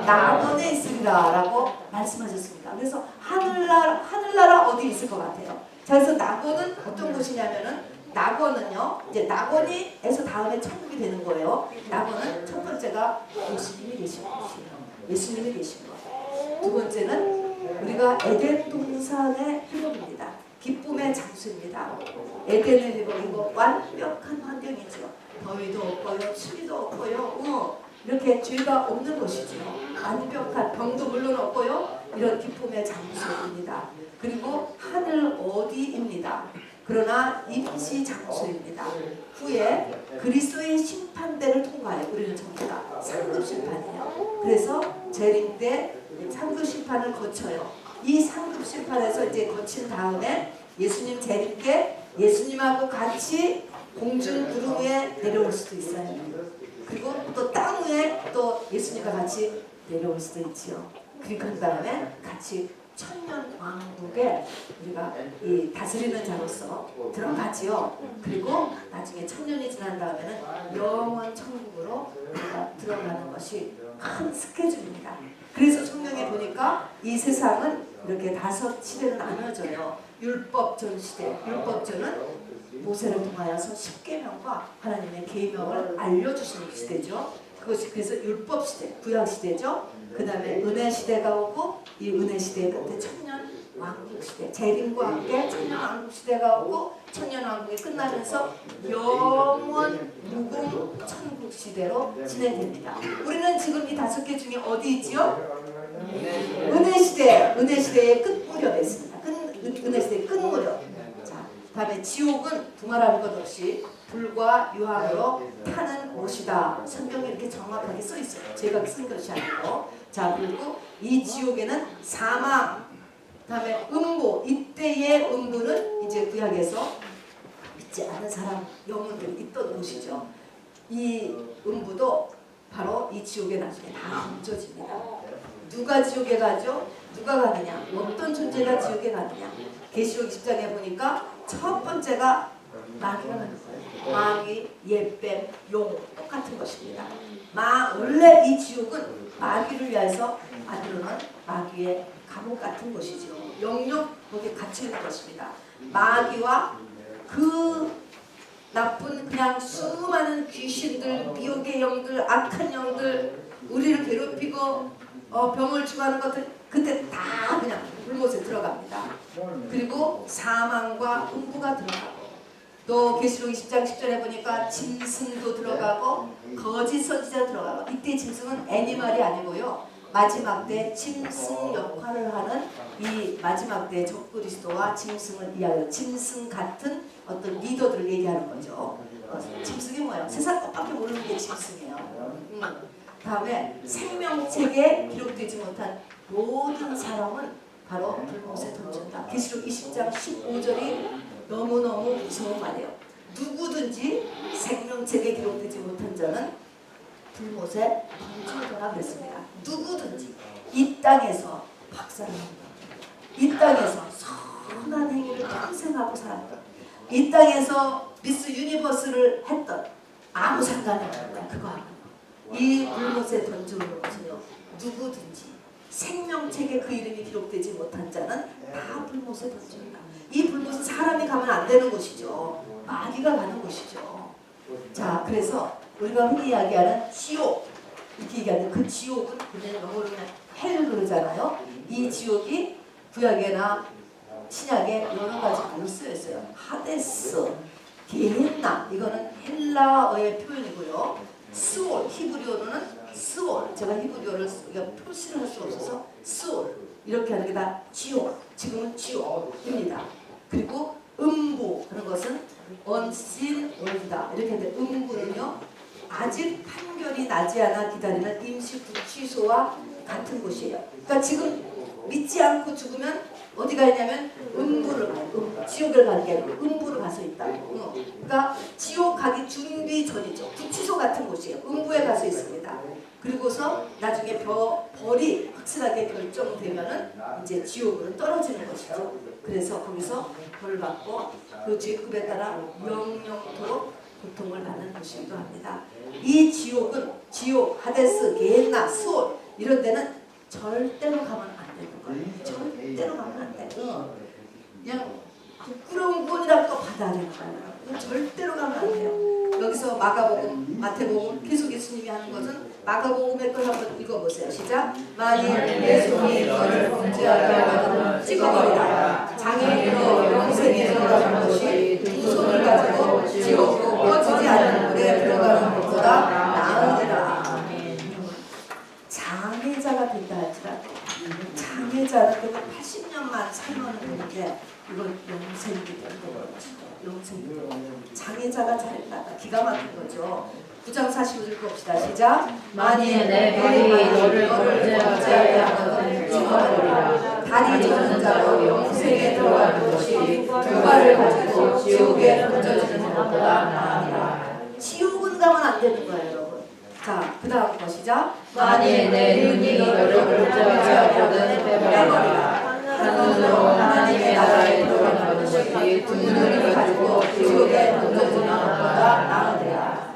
낙원에 있으리라 라고 말씀하셨습니다. 그래서 하늘나라 어디 있을 것 같아요? 자, 그래서 낙원은 어떤 곳이냐면은 낙원은요, 이제 낙원이에서 다음에 천국이 되는 거예요. 낙원은 첫 번째가 예수님이 계신 곳이에요. 예수님이 계신 곳. 두 번째는 우리가 에덴 동산의 회복입니다. 기쁨의 장소입니다. 에덴의 회복, 이거 완벽한 환경이죠. 더위도 없고요, 추위도 없고요, 이렇게 죄가 없는 것이죠. 완벽한 병도 물론 없고요, 이런 기쁨의 장소입니다. 그리고 하늘 어디입니다. 그러나 임시 장소입니다. 후에 그리스도의 심판대를 통과해 우리는 전부 다 상급 심판이에요. 그래서 재림 때 상급 심판을 거쳐요. 이 상급 심판에서 이제 거친 다음에 예수님 재림 때 예수님하고 같이 공중 구름 위에 내려올 수도 있어요. 그리고 또 땅 위에 또 예수님과 같이 내려올 수도 있지요. 그리고 그 다음에 같이 천년 왕국에 우리가 이 다스리는 자로서 들어가지요. 그리고 나중에 천년이 지난 다음에는 영원 천국으로 우리가 들어가는 것이 큰 스케줄입니다. 그래서 성경에 보니까 이 세상은 이렇게 5시대로 나눠져요. 율법전 시대, 율법전은 모세를 통하여서 10계명과 하나님의 계명을 알려주시는 시대죠. 그것이 그래서 율법 시대, 구약 시대죠. 그 다음에 은혜 시대가 오고 이 은혜 시대의 끝에 천년 왕국 시대, 재림과 함께 천년 왕국 시대가 오고 천년 왕국이 끝나면서 영원 무궁 천국 시대로 진행됩니다. 우리는 지금 이 5개 중에 어디 있지요? 은혜 시대, 은혜 시대의 끝 무렵에 있습니다. 은혜 시대의 끝 무렵. 자, 다음에 지옥은 두말할 것 없이 불과 유황으로 타는 곳이다. 성경에 이렇게 정확하게 써 있어요. 제가 쓴 것이 아니고. 자, 그리고 이 지옥에는 사망, 다음에 음부, 이때의 음부는 이제 구약에서 믿지 않은 사람 영혼들이 있던 곳이죠. 이 음부도 바로 이 지옥에 나중에 다 얹어집니다. 누가 지옥에 가죠? 누가 가느냐? 어떤 존재가 지옥에 가느냐? 계시록 10장에 보니까 첫 번째가 마귀가 가는 거예요. 마귀, 옛뱀, 용 똑같은 것입니다. 원래 이 지옥은 마귀를 위해서 만들어놓은 마귀의 감옥 같은 곳이죠. 영영 거기에 갇혀 있는 것입니다. 마귀와 그 나쁜 그냥 수많은 귀신들, 미혹의 영들, 악한 영들, 우리를 괴롭히고 병을 주고하는 것들 그때 다 그냥 불못에 들어갑니다. 그리고 사망과 음부가 들어가고 또 계시록 20장 10절에 보니까 짐승도 들어가고 거짓 선지자 들어가고 이때 짐승은 애니멀이 아니고요. 마지막 때 짐승 역할을 하는 이 마지막 때 적그리스도와 짐승을 이야기해요. 짐승 같은 어떤 리더들을 얘기하는 거죠. 짐승이 뭐예요? 세상 것밖에 모르는 게 짐승이에요. 다음에 생명책에 기록되지 못한 모든 사람은 바로 불못에 던진다. 계시록 20장 15절이 너무너무 무서운 말이에요. 누구든지 생명책에 기록되지 못한 자는 불못에 던져져라 그랬습니다. 누구든지 이 땅에서 박살납니다. 이 땅에서 선한 행위를 평생 하고 살았던, 이 땅에서 미스 유니버스를 했던 아무 상관이 없는 그거 하는 이 불못에 던져오는 것은요, 누구든지 생명책에 그 이름이 기록되지 못한 자는 다 불못에 던집니다. 이 불못은 사람이 가면 안 되는 곳이죠. 마귀가 가는 곳이죠. 자, 그래서 우리가 흔히 이야기하는 지옥, 이렇게 얘기하는 그 지옥은 그냥 영어로는 헬 그러잖아요. 이 지옥이 구약에나 신약에 여러 가지 말로 쓰여있어요. 하데스, 게헨나, 이거는 헬라어의 표현이고요. 스올, 히브리어로는 스올, 제가 히브리어를 표시를 할 수 없어서 스올, 이렇게 하는 게 다 지옥, 지금은 지옥입니다. 그리고 음부 하는 것은 unseen world다. 이렇게 하는데 음부는요, 아직 판결이 나지 않아 기다리는 임시 구치소와 같은 곳이에요. 그러니까 지금 믿지 않고 죽으면 어디가 있냐면 음부를 가요. 지옥을 가는 게 아니고 음부를 가서 있다. 그러니까 지옥 가기 준비 전이죠. 구치소 같은 곳이에요. 음부에 가서 있습니다. 그리고서 나중에 벌이 확실하게 결정되면은 이제 지옥으로 떨어지는 것이죠. 그래서 거기서 벌 받고 그 죄급에 따라 영영토록 고통을 받는 곳이기도 합니다. 이 지옥은 지옥, 하데스, 게헨나, 수올 이런 데는 절대로 가면 안 되는 거예요. 절대로 가면 안 돼. 그냥 부끄러운 구원이라도 받아야 되는 거예요. 절대로 가면 안 돼요. 여기서 마가복음, 마태복음 계속 예수님이 하는 것은 마가복음의 걸 한번 읽어보세요. 시작. 만일 예수님이 너를 범죄하게 하거든 찍어버리라. 장애인으로 영생에 들어가는 것이 두 손을 가지고 지옥으로 꺼지지 않는 물에 들어가는 것보다 나으니라. 장애자가 된다 할지라도 장애자는 그거 80년만 살면 되는데 이건 영생이기 때문에 영생. 장애자가 잘했다. 기가 막힌 거죠. 9장 45절 봅시다. 시작. 만일 내 발이 너를 범죄하게 하거든 찍어버리라. 다리 저는 자로 영생에 들어가는 것이 두 발을 가지고 지옥에 던져지는 것보다 나으니라. 지옥은 가면 안 되는 거예요, 여러분. 자, 그 다음 거 시작. 만일 내 눈이 너를 범죄하게 하거든 빼버리라. 한 눈으로 하나님의 나라에 들어가는 것이 두 눈을 가지고 지옥에 던져지는 것보다 나으리라.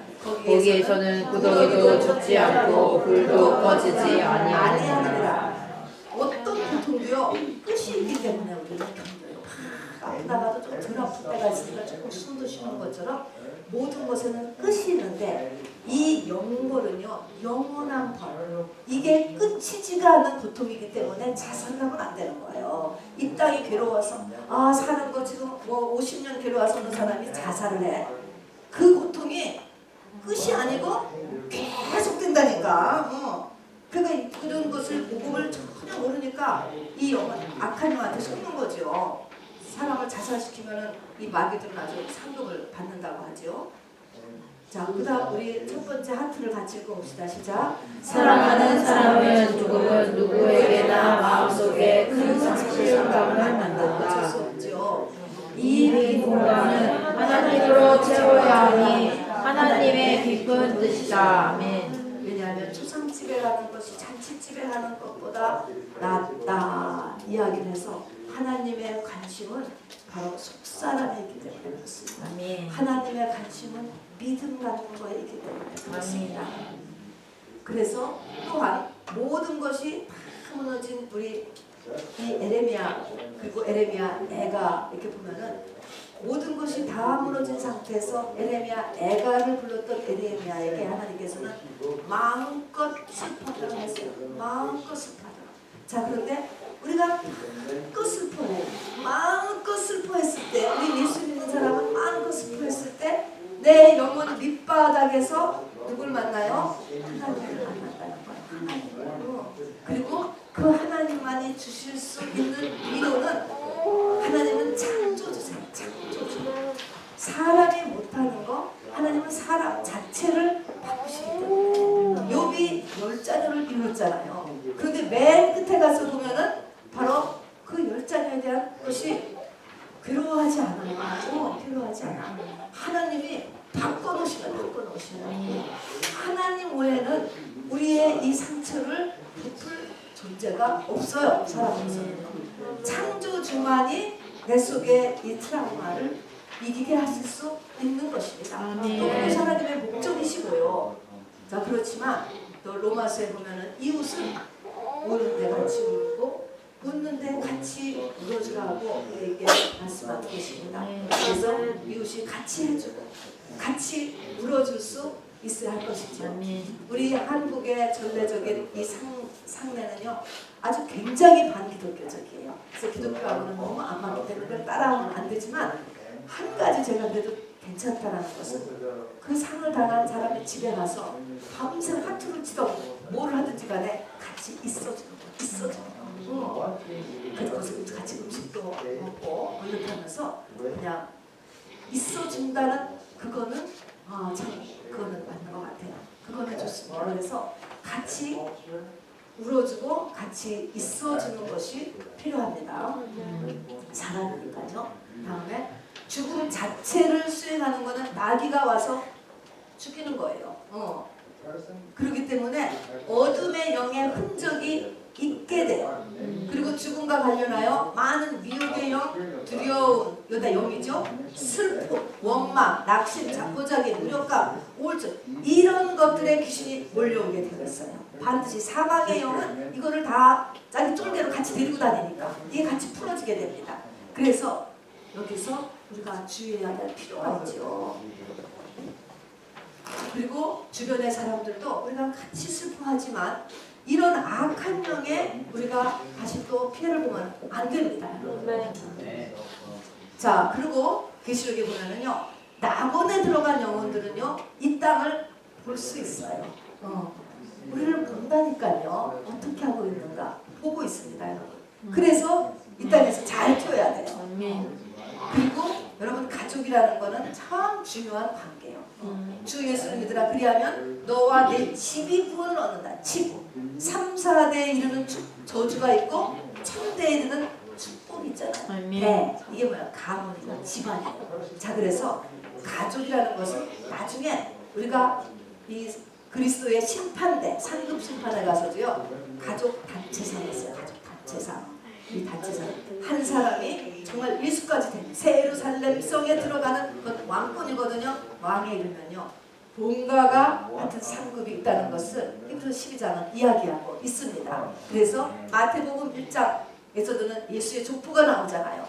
거기에서는 구더기도 죽지 않고 불도 꺼지지 아니하느니라. 어떤 고통도요 끝이 있기 때문에 우리는 견뎌요. 아프다가도 좀 덜 아플 때가 있으니까 조금 숨도 쉬는 것처럼 모든 것에는 끝이 있는데 이 영벌은요 영원한 벌, 이게 끝이지가 않는 고통이기 때문에 자살하면 안 되는 거예요. 이 땅이 괴로워서 사는 거 지금 뭐 50년 괴로워서 어느 사람이 자살을 해. 그 고통이 끝이 아니고 계속 된다니까. 그러니까 그런 것을 복음을 전혀 모르니까 이 영은 악한 영한테 속는 거죠. 사람을 자살시키면은 이 마귀들은 아주 상급을 받는다고 하죠. 자, 그다음 우리 첫 번째 하트를 같이 읽어봅시다. 시작. 사랑하는 사람의 죽음은 누구에게나 마음속에 큰 상실감을 만든다. 어쩔 수 없죠. 이 빈 공간은 하나님으로 채워야 하니 하나님의 깊은 뜻이다. 아멘. 왜냐하면 초상집에 가는 것이 잔치집에 가는 것보다 낫다 이야기를 해서 하나님의 관심은 바로 속사람이기 때문에 그렇습니다. 아멘. 하나님의 관심은 믿음 같은 거에 있기 때문에 그렇습니다. 그래서 또한 모든 것이 다 무너진 우리 이 에레미야 그리고 에레미야 애가 이렇게 보면은 모든 것이 다 무너진 상태에서 에레미야 애가를 불렀던 에레미야에게 하나님께서는 마음껏 슬퍼하라고 했어요. 마음껏 슬퍼하라. 자, 그런데 우리가 마음껏 슬퍼해. 마음껏 슬퍼했을 때 우리 예수 믿는 사람은 마음껏 슬퍼했을 때 내 영혼 밑바닥에서 누굴 만나요? 하나님을 만난다는 거예요. 하나님을. 그리고 그 하나님만이 주실 수 있는 위로는 하나님은 창조주세요. 창조주. 사람이 못하는 거 하나님은 사람 자체를 바꾸시기 때문에 욥이 10자녀를 이뤘잖아요. 그런데 맨 끝에 가서 보면은 바로 그 10자녀에 대한 것이 괴로워하지 않아요. 괴로워하지 않아. 하나님이 바꿔놓으시면 하나님 외에는 우리의 이 상처를 덮을 존재가 없어요. 사람으로서는. 창조주만이 내 속에 이 트라우마를 이기게 하실 수 있는 것입니다. 또 그것이 하나님의 목적이시고요. 자, 그렇지만 또 로마서에 보면은 이웃은 우는데 같이 울고 웃는데 같이 울어주라고 우리에게 말씀하고 계십니다. 그래서 이웃이 같이 해주고 같이 울어줄 수 있어야 할 것이죠. 우리 한국의 전례적인 이 상례는요 아주 굉장히 반기독교적이에요. 그래서 기독교하고는 너무 안 맞기 때문에 그걸 따라하면 안 되지만 한 가지 제가 그래도 괜찮다라는 것은 그 상을 당한 사람의 집에 가서 밤새 화투를 치던 뭘 하든지 간에 같이 있어주는 거예요. 있어주는 거예요. 그것을 같이 음식도 먹고 이렇게하면서 그냥 있어준다는 그거는 참 그거는 맞는 것 같아요. 그거는 좋습니다. 그래서 같이 울어주고 같이 있어주는 것이 필요합니다. 사람이니까요. 다음에 죽음 자체를 수행하는 것은 나귀가 와서 죽이는 거예요. 그렇기 때문에 어둠의 영의 흔적이 있게 돼요. 그리고 죽음과 관련하여 많은 미혹의 영, 두려움, 여기다 영이죠. 슬픔, 원망, 낙심, 자포자기, 무력감, 우울증 이런 것들의 귀신이 몰려오게 되었어요. 반드시 사망의 영은 이거를 다 자기 쫄개로 같이 데리고 다니니까 이게 같이 풀어지게 됩니다. 그래서 여기서 우리가 주의해야 될 필요가 있죠. 그리고 주변의 사람들도 우리가 같이 슬퍼하지만 이런 악한 영에 우리가 다시 또 피해를 보면 안 됩니다. 자, 그리고 계시록에 보면은요, 낙원에 들어간 영혼들은요, 이 땅을 볼 수 있어요. 우리를 본다니까요. 어떻게 하고 있는가 보고 있습니다, 여러분. 그래서 이 땅에서 잘 키워야 돼요. 그리고 여러분 가족이라는 거는 참 중요한 관계예요. 주 예수를 믿으라 그리하면 너와 내 집이 구원을 얻는다. 집 3, 4대에 이르는 저주가 있고 1000대에 이르는 축복이 있잖아요. 네, 이게 뭐야? 가문이고 집안이에요. 자, 그래서 가족이라는 것은 나중에 우리가 이 그리스도의 심판대 상급 심판에 가서도요, 가족 단체상이 있어요. 가족 단체상. 이 단체상 한 사람이 정말 예수까지 된 새 예루살렘 성에 들어가는 것 왕권이거든요. 왕에 이르면요, 본가가 같은 상급이 있다는 것을 히브리서 12장은 이야기하고 있습니다. 그래서 마태복음 1장에서는 예수의 족보가 나오잖아요.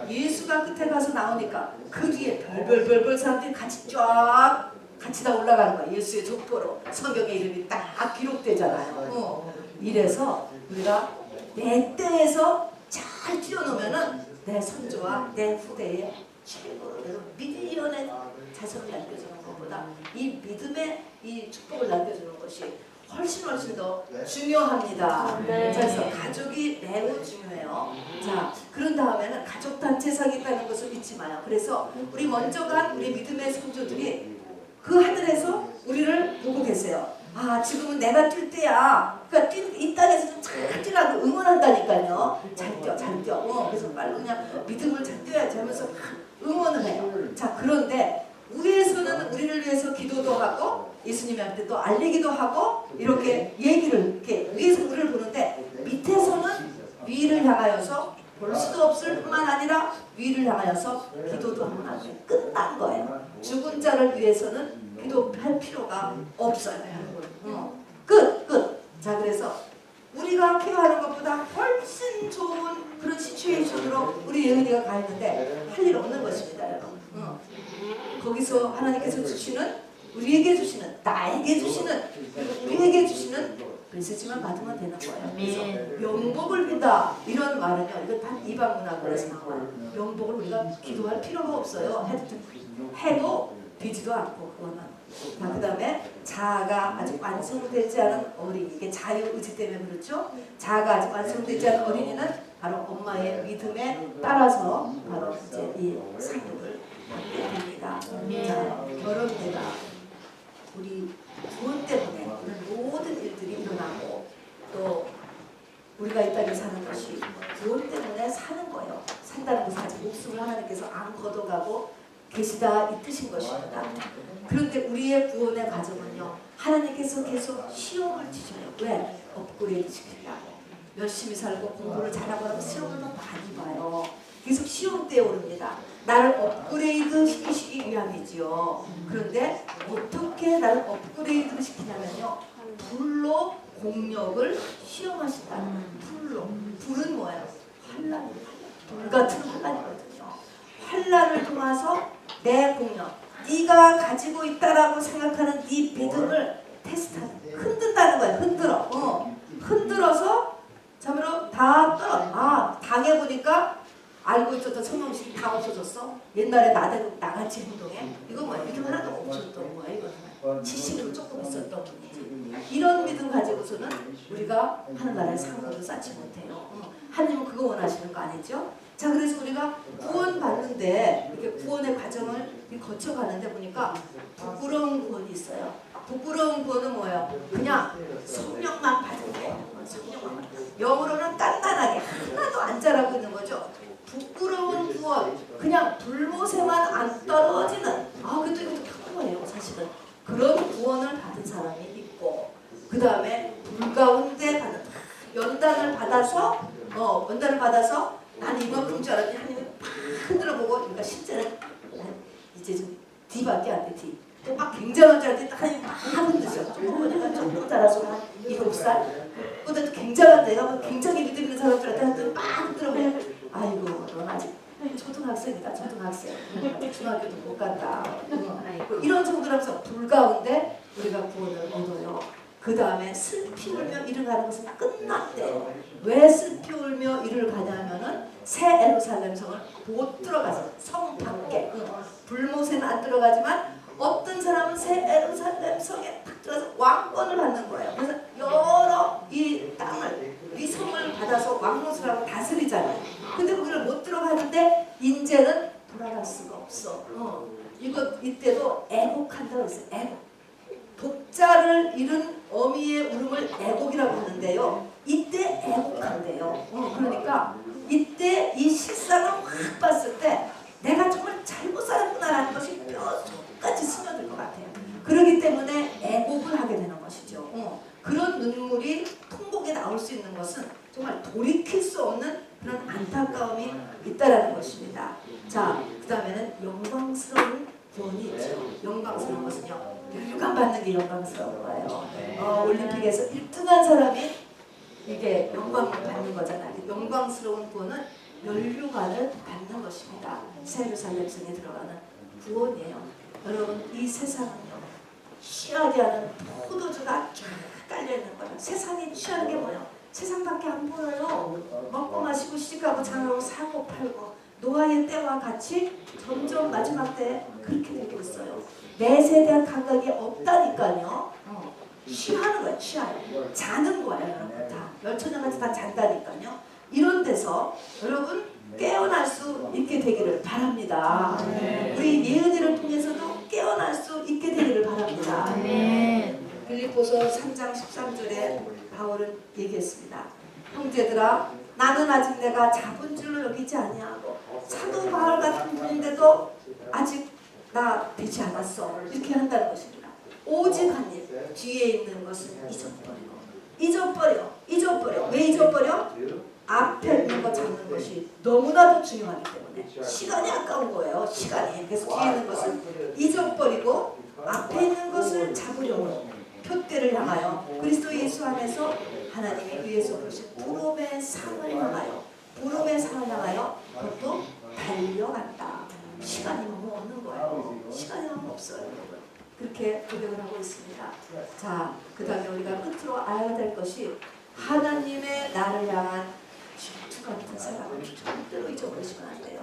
예수가 끝에 가서 나오니까 그 뒤에 별별 사람들이 같이 쫙 같이 다 올라가는 거예요. 예수의 족보로 성경의 이름이 딱 기록되잖아요. 이래서 우리가 내 때에서 잘 뛰어놓으면은 내 선조와 내 후대에 최고로 미리언의 자손을 남겨주는 것보다 이 믿음의 이 축복을 남겨주는 것이 훨씬 더 중요합니다. 그래서 가족이 매우 중요해요. 자, 그런 다음에는 가족 단체상이 있다는 것을 잊지 마요. 그래서 우리 먼저 간 우리 믿음의 성조들이 그 하늘에서 우리를 보고 계세요. 아, 지금은 내가 뛸 때야. 그러니까 이 땅에서 좀 잘 뛰라고 응원한다니까요. 잘 뛰어. 그래서 빨리 그냥 믿음을 잘 뛰어야지 하면서 응원을 해요. 자, 그런데 위에서는 우리를 위해서 기도도 하고 예수님한테 또 알리기도 하고 이렇게 얘기를 이렇게 위에서 우리를 보는데 밑에서는 위를 향하여서 볼 수도 없을 뿐만 아니라 위를 향하여서 기도도 하면 안 돼. 끝난 거예요. 죽은 자를 위해서는 기도할 필요가 없어요, 여러분. 끝. 자, 그래서 우리가 케어하는 것보다 훨씬 좋은 그런 시츄에이션으로 우리 예은이가 가 있는데 할 일 없는 것입니다, 여러분. 거기서 하나님께서 주시는, 우리에게 주시는, 나에게 주시는, 그리고 우리에게 주시는 메시지만 받으면 되는 거예요. 그래서 명복을 빈다 이런 말은요, 이거 다 이방 문화권에서 나와요. 명복을 우리가 기도할 필요가 없어요. 해도 되지도 않고 그거는. 자, 그 다음에 자아가 아직 완성되지 않은 어린이, 이게 자유의지 때문에 그렇죠. 자아가 아직 완성되지 않은 어린이는 바로 엄마의 믿음에 따라서 바로 이제 이 상급을 받게 됩니다. 자, 결혼대가 우리 구원 때문에 모든 일들이 일어나고 또 우리가 이 땅에 사는 것이 구원 때문에 사는 거예요. 산다는 것은 아직 목숨을 하나님께서 안 걷어가고 계시다 이 뜻인 것입니다. 그런데 우리의 구원의 과정은요, 하나님께서 계속 시험을 주셔요. 왜? 업그레이드 시키려고. 열심히 살고 공부를 잘하고 하면 시험을 더 많이 봐요. 계속 시험대에 오릅니다. 나를 업그레이드 시키시기 위함이지요. 그런데 어떻게 나를 업그레이드 시키냐면요, 불로 공력을 시험하신다. 불로. 불은 뭐예요? 환란. 불 같은 환란이거든요. 환란을 통해서 내 공력, 네가 가지고 있다라고 생각하는 네 믿음을 테스트하는, 흔든다는 거예요. 흔들어서 참으로 다 떨어. 아, 당해보니까 알고 있었던 성령식이 다 없어졌어. 옛날에 나대로 나같이 행동해. 이거 뭐야? 믿음 하나도 없었던 거야. 이거는 지식으로 조금 있었던 분이지. 이런 믿음 가지고서는 우리가 하늘나라의 상급을 쌓지 못해요. 하나님은 그거 원하시는 거 아니죠? 자, 그래서 우리가 구원 받는데 이렇게 구원의 과정을 거쳐가는데 보니까 부끄러운 구원이 있어요. 부끄러운 구원은 뭐예요? 그냥 성령만 받은 거예요. 성령만. 영으로는 단단하게 하나도 안 자라고 있는 거죠. 부끄러운 구원, 그냥 불못에만 안 떨어지는, 그것도 이것도 큰 거예요, 사실은. 그런 구원을 받은 사람이 있고, 그 다음에 불 가운데 받는 연단을 받아서 나는 이만큼 줄 알았더니 하나님이 흔들어보고, 그러니까 실제는 이제 좀 D밖에 안 돼. D. 막 굉장한 줄 알았더니 하나님 막 흔드셔. 어머니가 조금 자라서 한 7살. 그것도 굉장한 내가 뭐 굉장히 믿음 있는 사람 줄 알았더니 막 흔들어보고, 아이고 넌 아직 초등학생이다. 초등학생. 중학교도 못 간다. 이런 정도라면서 불가운데 우리가 구원을 얻어요. 그 다음에 슬피 울며 이를 가는 것은 끝났대요. 왜 슬피 울며 이를 가냐면은 새 예루살렘 성을 못 들어가서 성 밖에 불못에는 안 들어가지만 어떤 사람은 새 예루살렘 성에 딱 들어가서 왕권을 받는 거예요. 그래서 여러 이 땅을 이 성을 받아서 왕노릇을 하고 다스리잖아요. 근데 거기를 못 들어가는데 이제는 돌아갈 수가 없어. 이때도 애곡한다고 했어요. 애곡. 독자를 잃은 어미의 울음을 애곡이라고 하는데요. 이때 애곡한대요. 그러니까 이때 이 실상을 확 봤을 때 내가 정말 잘못 살았구나라는 것이 뼈속까지 스며들 것 같아요. 그렇기 때문에 애곡을 하게 되는 것이죠. 그런 눈물이 통곡에 나올 수 있는 것은 정말 돌이킬 수 없는 그런 안타까움이 있다라는 것입니다. 자, 그 다음에는 영광스러운 구원이 있죠. 영광스러운 것은요, 혈관 받는 게 영광스러운 거예요. 올림픽에서 1등한 사람이 이게 영광을 받는 거잖아요. 영광스러운 구원은 연류관을 받는 것입니다. 새 예루살렘 성에 들어가는 구원이에요. 여러분, 이 세상은요, 취하지 않은 포도주가 쫙 깔려있는 거예요. 세상이 취하는 게 뭐예요? 세상밖에 안 보여요. 먹고 마시고 시집가고 장하고 사고 팔고 노아의 때와 같이 점점 마지막 때에 그렇게 되고 있어요. 매세에 대한 감각이 없다니까요. 취하는 거예요. 취하요. 자는 거예요. 여러분 다. 멸천년같이 다 잔다니까요. 이런 데서 여러분 깨어날 수 있게 되기를 바랍니다. 우리 예은이를 통해서도 깨어날 수 있게 되기를 바랍니다. 빌립보서 3장 13절에 바울은 얘기했습니다. 형제들아, 나는 아직 내가 잡은 줄로 여기지 아니하고 사도 바울 같은 분인데도 아직 나 되지 않았어. 이렇게 한다는 것입니다. 오직 한 일, 뒤에 있는 것은 잊어버려. 왜 잊어버려? 앞에 있는 거 잡는 것이 너무나도 중요하기 때문에 시간이 아까운 거예요. 시간이. 그래서 뒤에 있는 것을 잊어버리고 앞에 있는 것을 잡으려고 표대를 향하여 그리스도 예수 안에서 하나님이 위에서 부르신 부름의 상을 향하여 그것도 달려간다. 시간이 너무 없는 거예요. 시간이 너무 없어요, 여러분. 그렇게 고백을 하고 있습니다. 자, 그 다음에 우리가 끝으로 알아야 될 것이 하나님의 나를 향한 질투 같은 사랑을 절대로 잊어버리시면 안 돼요.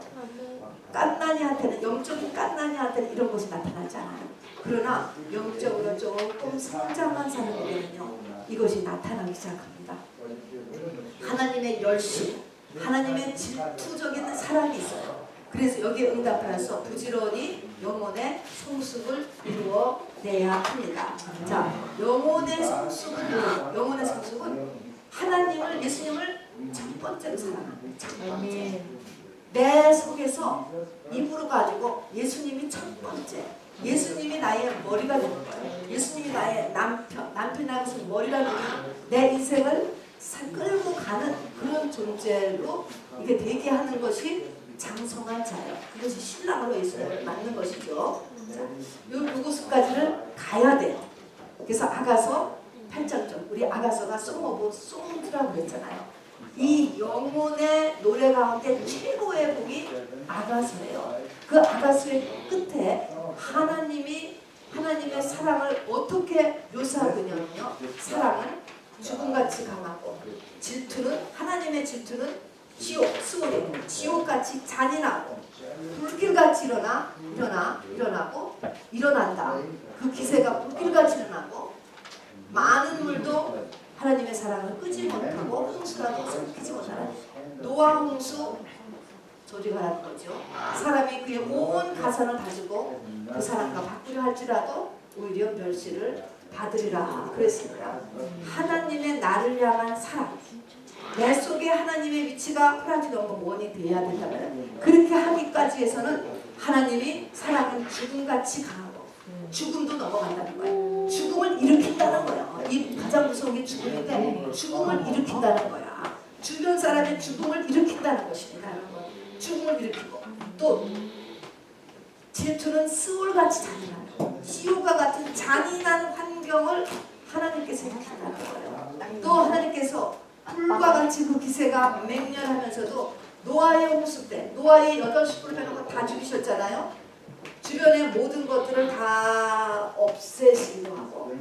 깐나니한테는, 영적인 깐나니한테는 이런 것이 나타나지 않아요. 그러나 영적으로 조금 성장한 사람에게는요, 이것이 나타나기 시작합니다. 하나님의 열심, 하나님의 질투적인 사랑이 있어요. 그래서 여기에 응답하여서 부지런히 영혼의 성숙을 이루어내야 합니다. 자, 영혼의 성숙은 하나님을, 예수님을 첫 번째로 사랑합니다. 첫 번째. 내 속에서 입으로 가지고 예수님이 첫 번째. 예수님이 나의 머리가 되는 거예요. 예수님이 나의 남편이 무슨 머리라는 내 인생을 끌고 가는 그런 존재로 이게 되게 하는 것이 장성한 자예요. 그것이 신랑으로 예수님을 맞는 것이죠. 자, 요것까지를 가야 돼요. 그래서 아가서 8장전, 우리 아가서가 Song of Songs라고 그랬잖아요. 이 영혼의 노래 가운데 최고의 곡이 아가서예요. 그 아가서의 끝에 하나님의 사랑을 어떻게 묘사하고 있냐면요. 사랑은 죽음같이 강하고 하나님의 질투는 지옥같이 잔인하고 불길같이 일어난다. 그 기세가 불길같이 일어나고 많은 물도 하나님의 사랑을 끄지 못하고 홍수라도 삼키지 못하는 노아 홍수 조리가라는 거죠. 사람이 그의 온 가산을 가지고 그 사람과 바꾸려 할지라도 오히려 멸시를 받으리라 그랬습니다. 하나님의 나를 향한 사랑, 내 속에 하나님의 위치가 프라지 넘버 원이 되어야 된다면 그렇게 하기까지 해서는 하나님이 사랑은 죽음같이 강하고 죽음도 넘어간다는 거예요. 죽음을 일으킨다는 거예요. 이 가장 무서운 게 죽음인데 죽음을 일으킨다는 거야. 주변 사람의 죽음을 일으킨다는 것입니다. 죽음을 일으키고 또 질투는 스올같이 잔인한 시오가 같은 잔인한 환경을 하나님께서 생각한다는 거예요. 또 하나님께서 불과 같이 그 기세가 맹렬하면서도 노아의 홍수 때 노아의 8식구를 빼놓고 다 죽이셨잖아요. 주변의 모든 것들을 다 없애시기도 하고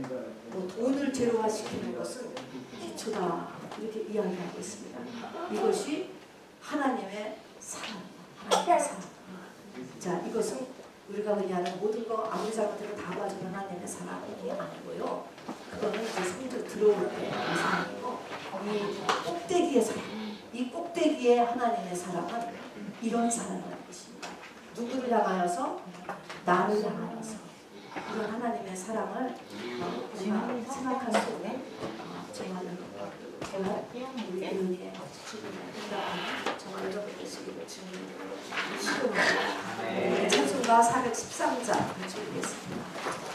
뭐 돈을 제로화시키는 것은 기초다 이렇게 이야기하고 있습니다. 이것이 하나님의 사랑, 하나님의 사랑. 자, 이것은 우리가 흔히 하는 모든 거 아무리 잘못해도 다 봐주는 하나님의 사랑이 아니고요. 그거는 이제 성적 들어올 때의 사랑이고 이 꼭대기의 사랑, 이 꼭대기의 하나님의 사랑은 이런 사랑이라는 것입니다. 누구를 향하여서? 나를 향하여서. 이런 하나님의 사랑을 우리가 생각할 수 있는 정말로 우리 은혜의 주님의 응답하는 정말 여러분의 시기를 주님으로 시도합니다. 찬송가 413장 드리겠습니다.